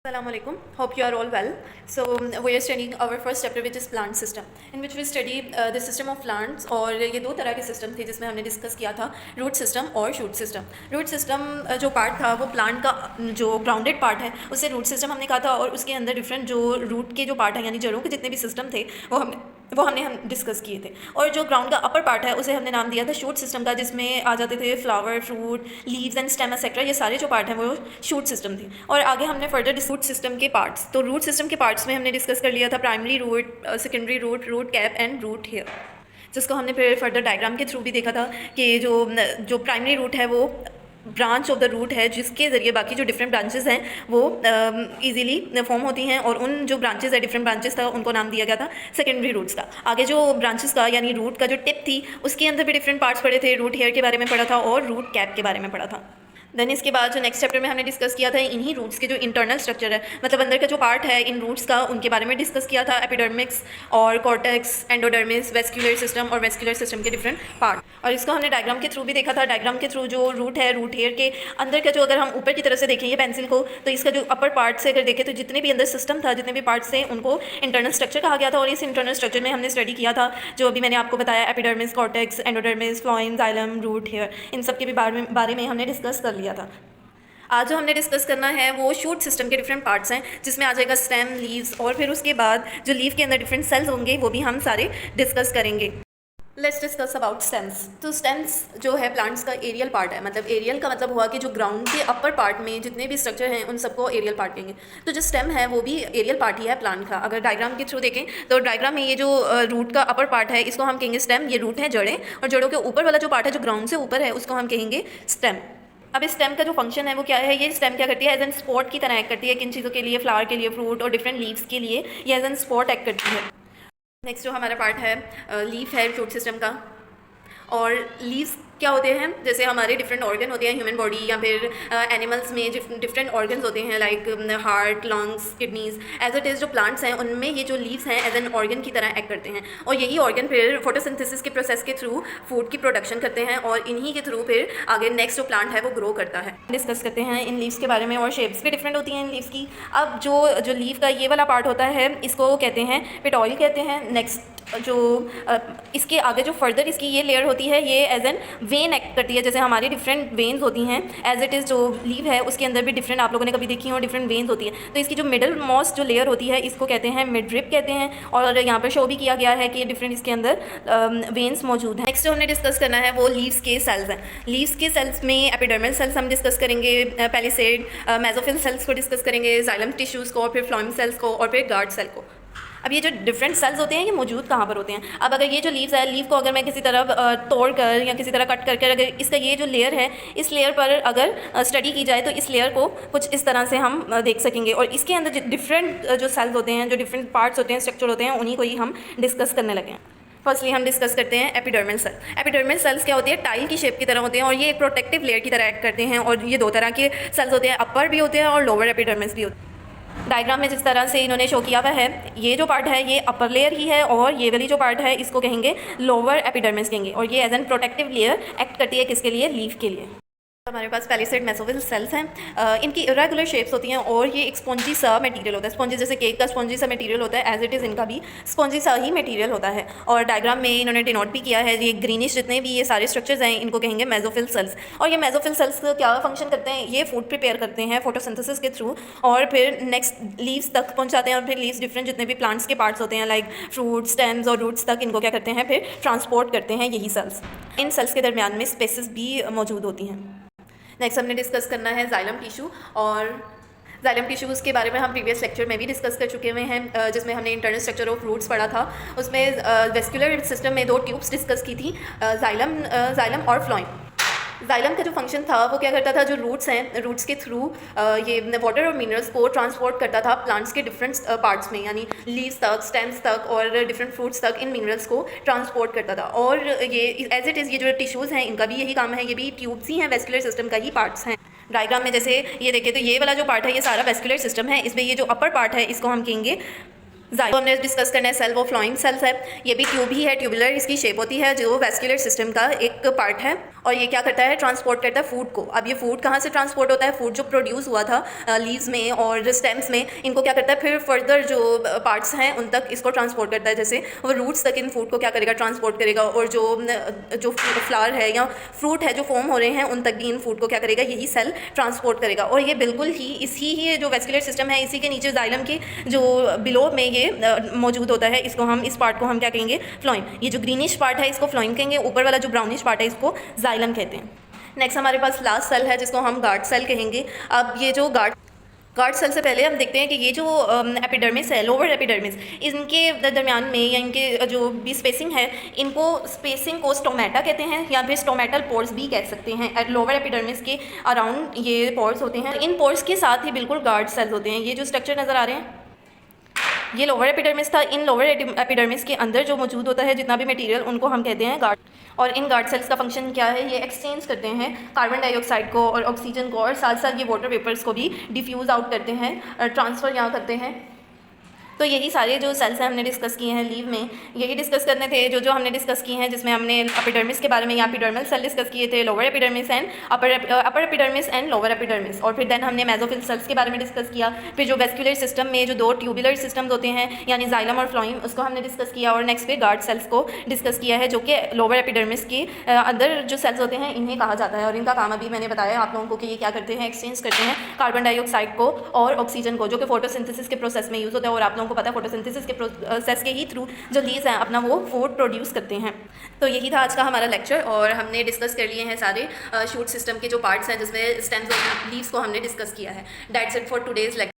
Assalamualaikum. Hope you are all well. So we are studying our first chapter which is plant system, in which we study the system of plants. और ये दो तरह के system थे जिसमें हमने discuss किया था रूट सिस्टम और शूट सिस्टम. रूट सिस्टम जो पार्ट था वो प्लांट का जो ग्राउंडेड पार्ट है उससे रूट सिस्टम हमने कहा था, और उसके अंदर डिफरेंट जो रूट के जो पार्ट हैं यानी जड़ों के जितने भी सिस्टम थे वो हमने डिस्कस किए थे. और जो ग्राउंड का अपर पार्ट है उसे हमने नाम दिया था शूट सिस्टम का, जिसमें आ जाते थे flower, fruit, leaves and stem etcetera. ये सारे जो पार्ट हैं वो शूट सिस्टम थे. और आगे हमने फर्दर रूट सिस्टम के पार्ट्स, तो रूट सिस्टम के पार्ट्स में हमने डिस्कस कर लिया था primary root, secondary root, root cap and root hair, जिसको हमने फिर फर्दर डायग्राम के थ्रू भी देखा था कि जो प्राइमरी रूट है वो ब्रांच ऑफ द रूट है जिसके ज़रिए बाकी जो डिफरेंट ब्रांचेस हैं वो इजीली फॉर्म होती हैं, और उन जो ब्रांचेस है डिफरेंट ब्रांचेस था उनको नाम दिया गया था सेकेंडरी रूट्स का. आगे जो ब्रांचेस का यानी रूट का जो टिप थी उसके अंदर भी डिफरेंट पार्ट्स पढ़े थे. रूट हेयर के बारे में पढ़ा था और रूट कैप के बारे में पढ़ा था. देन इसके बाद जो नेक्स्ट चैप्टर में हमने डिस्कस किया था इन्हीं रूट्स के जो इंटरनल स्ट्रक्चर है, मतलब अंदर का जो पार्ट है इन रूट्स का, उनके बारे में डिस्कस किया था. एपिडर्मिक्स और कॉर्टेक्स, एंडोडर्मिस, वेस्क्यूलर सिस्टम और वेस्क्यूलर सिस्टम के डिफरेंट पार्ट. और इसको हमने डायग्राम के थ्रू भी देखा था. डायग्राम के थ्रू जो रूट है, रूट हेयर के अंदर का जो, अगर हम ऊपर की तरफ से देखेंगे पेंसिल को, तो इसका जो अपर पार्ट से अगर देखें तो जितने भी अंदर सिस्टम था, जितने भी पार्ट्स थे, उनको इंटरनल स्ट्रक्चर कहा गया था. और इस इंटरनल स्ट्रक्चर में हमने स्टडी किया था जो अभी मैंने आपको बताया, epidermis, cortex, endodermis, phloem, xylem, root hair, इन सब के भी बारे में हमने डिस्कस कर लिया था. आज जो हमने डिस्कस करना है वो शूट सिस्टम के डिफरेंट पार्ट्स हैं, जिसमें आ जाएगा स्टेम, लीव्स, और फिर उसके बाद जो लीव के अंदर डिफरेंट सेल्स होंगे वो भी हम सारे डिस्कस करेंगे. Let's discuss about stems. तो स्टेम्स जो है प्लांट्स का एरियल पार्ट है. मतलब एरियल का मतलब हुआ कि जो ग्राउंड के अपर पार्ट में जितने भी स्ट्रक्चर हैं उन सबको एरियल पार्ट कहेंगे. तो जो स्टेम है वो भी एरियल पार्ट ही है प्लांट का. अगर डायग्राम के थ्रू देखें तो डायग्राम में ये जो रूट का अपर पार्ट है इसको हम कहेंगे स्टेम. ये रूट है जड़ें, और जड़ों के ऊपर वाला जो पार्ट है जो ग्राउंड से ऊपर है उसको हम कहेंगे स्टेम. अब इस स्टेम का जो फंक्शन है वो क्या है, ये स्टेम क्या करती है, एज एन स्पॉट की तरह एक्ट करती है. किन चीज़ों के लिए, फ्लावर के लिए, फ्रूट और डिफरेंट लीव्स के लिए ये एज एन स्पॉट एक्ट करती है. नेक्स्ट जो हमारा पार्ट है लीफ है शूट सिस्टम का. और लीव्स क्या होते हैं, जैसे हमारे डिफरेंट ऑर्गन होते हैं ह्यूमन बॉडी या फिर एनिमल्स में डिफरेंट ऑर्गन्स होते हैं like heart, lungs, kidneys. As it is जो प्लांट्स हैं उनमें ये जो लीव्स हैं एज एन ऑर्गन की तरह एक्ट करते हैं, और यही ऑर्गन फिर फोटोसिंथेसिस के प्रोसेस के थ्रू फूड की प्रोडक्शन करते हैं, और इन्हीं के थ्रू फिर आगे नेक्स्ट जो प्लांट है वो ग्रो करता है. डिस्कस करते हैं इन लीव्स के बारे में, और शेप्स भी डिफरेंट होती हैं इन लीव्स की. अब जो लीव का ये वाला पार्ट होता है इसको कहते हैं पेटॉइल कहते हैं. नेक्स्ट जो इसके आगे जो फर्दर इसकी ये लेयर होती है ये एज एन वेन एक्ट करती है. जैसे हमारी डिफरेंट वेन्स होती हैं, एज इट इज़ जो लीव है उसके अंदर भी डिफरेंट, आप लोगों ने कभी देखी हो, डिफरेंट वेन्स होती है. तो इसकी जो मिडल मोस्ट जो लेयर होती है इसको कहते हैं मिडरिप कहते हैं, और यहाँ पर शो भी किया गया है कि डिफरेंट इसके अंदर वेन्स मौजूद हैं. नेक्स्ट जो हमने डिस्कस करना है वो लीव्स के सेल्स हैं. लीव्स के सेल्स में एपिडर्मल सेल्स हम डिस्कस करेंगे, पेलिसेड, मेसोफिल सेल्स को डिस्कस करेंगे, जाइलम टिश्यूज़ को, और फिर फ्लोएम सेल्स को, और फिर गार्ड सेल को. अब ये जो डिफरेंट सेल्स होते हैं ये मौजूद कहाँ पर होते हैं. अब अगर ये जो लीव्स है, लीव को अगर मैं किसी तरह तोड़ कर या किसी तरह कट करके अगर इसका ये जो लेयर है इस लेयर पर अगर स्टडी की जाए तो इस लेयर को कुछ इस तरह से हम देख सकेंगे, और इसके अंदर डिफरेंट जो सेल्स होते हैं, जो डिफरेंट पार्ट्स होते हैं, स्ट्रक्चर होते हैं, उन्हीं को ही हम डिस्कस करने लगे हैं. फर्स्टली हम डिस्कस करते हैं एपिडर्मल सेल. एपिडर्मल सेल्स क्या होती है, टाइल की शेप की तरह होते हैं, और ये एक प्रोटेक्टिव लेयर की तरह एक्ट करते हैं. और ये दो तरह के सेल्स होते हैं, अपर भी होते हैं और लोअर एपिडर्मस भी होते हैं. डायग्राम में जिस तरह से इन्होंने शो किया हुआ है, ये जो पार्ट है ये अपर लेयर ही है, और ये वाली जो पार्ट है इसको कहेंगे लोअर एपिडर्मिस कहेंगे, और ये as an protective layer act करती है किसके लिए, लीफ के लिए. हमारे पास पेलिसेड मेसोफिल सेल्स हैं. इनकी इरेगुलर शेप्स होती हैं, और ये एक स्पॉन्जी सा मटेरियल होता है. स्पॉन्जी जैसे केक का स्पॉन्जी सा मटेरियल होता है, एज इट इज़ इनका भी स्पॉन्जी सा ही मटेरियल होता है. और डायग्राम में इन्होंने डिनोट भी किया है, ये ग्रीनिश जितने भी ये सारे स्ट्रक्चर्स हैं इनको कहेंगे मेसोफिल सेल्स. और ये मेसोफिल सेल्स क्या फंक्शन करते हैं, ये फूड प्रिपेयर करते हैं फोटोसिंथेसिस के थ्रू, और फिर नेक्स्ट लीव्स तक पहुँचाते हैं, और फिर लीव्स डिफरेंट जितने भी प्लांट्स के पार्ट्स होते हैं लाइक फ्रूट, स्टेम्स और रूट्स तक इनको क्या करते हैं, फिर ट्रांसपोर्ट करते हैं यही सेल्स. इन सेल्स के दरमियान में स्पेसेस भी मौजूद होती हैं. नेक्स्ट हमने डिस्कस करना है जाइलम टिश्यू. और जाइलम टिश्यूज़ के बारे में हम प्रीवियस लेक्चर में भी डिस्कस कर चुके हुए हैं, जिसमें हमने इंटरनल स्ट्रक्चर ऑफ रूट्स पढ़ा था. उसमें वेस्कुलर सिस्टम में दो ट्यूब्स डिस्कस की थी, जाइलम और फ्लोएम. जाइलम का जो फंक्शन था वो क्या करता था, जो रूट्स हैं रूट्स के थ्रू ये वाटर और मिनरल्स को ट्रांसपोर्ट करता था प्लांट्स के डिफरेंट पार्ट्स में, यानी लीव्स तक, स्टेम्स तक और डिफरेंट फ्रूट्स तक इन मिनरल्स को ट्रांसपोर्ट करता था. और ये एज इट इज़ ये जो टिश्यूज़ हैं इनका भी यही काम है, ये भी ट्यूब्स ही हैं, वेस्कुलर सिस्टम का ही पार्ट्स हैं. डायग्राम में जैसे ये देखें तो ये वाला जो पार्ट है ये सारा वेस्कुलर सिस्टम है. इसमें ये जो अपर पार्ट है इसको हम कहेंगे तो हमने डिस्कस करना है सेल, वो फ्लोइंग सेल्स है। ये भी ट्यूब ही है, ट्यूबुलर इसकी शेप होती है, जो वेस्कुलर सिस्टम का एक पार्ट है। और ये क्या करता है, ट्रांसपोर्ट करता है फूड को। अब ये फूड कहाँ से ट्रांसपोर्ट होता है, फूड जो प्रोड्यूस हुआ था लीव्स में और स्टेम्स में, इनको क्या करता है फिर फर्दर जो पार्ट्स हैं उन तक इसको ट्रांसपोर्ट करता है। जैसे वो रूट्स तक इन फूड को क्या करेगा, ट्रांसपोर्ट करेगा। और जो फ्लावर है या फ्रूट है जो फॉर्म हो रहे हैं उन तक भी इन फूड को क्या करेगा, यही सेल ट्रांसपोर्ट करेगा। और ये बिल्कुल ही इसी ही जो वेस्कुलर सिस्टम है, इसी के नीचे जाइलम के जो बिलो में ये मौजूद होता है। इसको हम, इस पार्ट को हम क्या कहेंगे, फ्लोइम। ये जो ग्रीनिश पार्ट है इसको फ्लोइम कहेंगे, ऊपर वाला जो ब्राउनिश पार्ट है इसको जाइलम कहते हैं। नेक्स्ट हमारे पास लास्ट सेल है जिसको हम गार्ड सेल कहेंगे। अब ये जो गार्ड सेल से पहले हम देखते हैं कि ये जो एपिडर्मिस है, लोअर एपिडर्मिस, इनके दरमियान में या इनके जो भी स्पेसिंग है, इनको स्पेसिंग को स्टोमेटा कहते हैं या फिर स्टोमेटल पोर्स भी कह सकते हैं। लोअर एपिडर्मिस के अराउंड ये पोर्स होते हैं। इन पोर्स के साथ ही बिल्कुल गार्ड सेल्स होते हैं। ये जो स्ट्रक्चर नज़र आ रहे हैं, ये लोअर एपिडर्मिस था। इन लोअर एपिडर्मिस के अंदर जो मौजूद होता है जितना भी मटेरियल, उनको हम कहते हैं गार्ड। और इन गार्ड सेल्स का फंक्शन क्या है, ये एक्सचेंज करते हैं कार्बन डाइऑक्साइड को और ऑक्सीजन को, और साथ साथ ये वाटर वेपर्स को भी डिफ्यूज़ आउट करते हैं, ट्रांसफ़र यहाँ करते हैं। तो यही सारे जो सेल्स हैं हमने डिस्कस किए हैं लीव में, यही डिस्कस करने थे जो हमने डिस्कस किए हैं, जिसमें हमने एपिडर्मिस के बारे में या एपिडर्मल सेल डिस्कस किए थे, lower epidermis and upper epidermis and lower epidermis. और फिर देन हमने मेसोफिल सेल्स के बारे में डिस्कस किया। फिर जो वेस्कुलर सिस्टम में जो दो ट्यूबुलर सिस्टम्स होते हैं यानी जाइलम और फ्लोइम, उसको हमने डिस्कस किया। और नेक्स्ट पे गार्ड सेल्स को डिस्कस किया है, जो कि लोअर एपिडर्मिस के अंदर जो सेल्स होते हैं इन्हें कहा जाता है। और इनका काम अभी मैंने बताया आप लोगों को कि ये क्या करते हैं, एक्सचेंज करते हैं कार्बन डाइऑक्साइड को और ऑक्सीजन को, जो कि फोटोसिंथेसिस के प्रोसेस में यूज़ होता है। और आप लोगों को पता है फोटोसिंथेसिस के प्रोसेस के ही थ्रू जो लीव्स हैं अपना वो फूड प्रोड्यूस करते हैं। तो यही था आज का हमारा लेक्चर, और हमने डिस्कस कर लिए हैं सारे शूट सिस्टम के जो पार्ट्स हैं, जिसमें स्टेम्स और लीव्स को हमने डिस्कस किया है। That's it for today's lecture.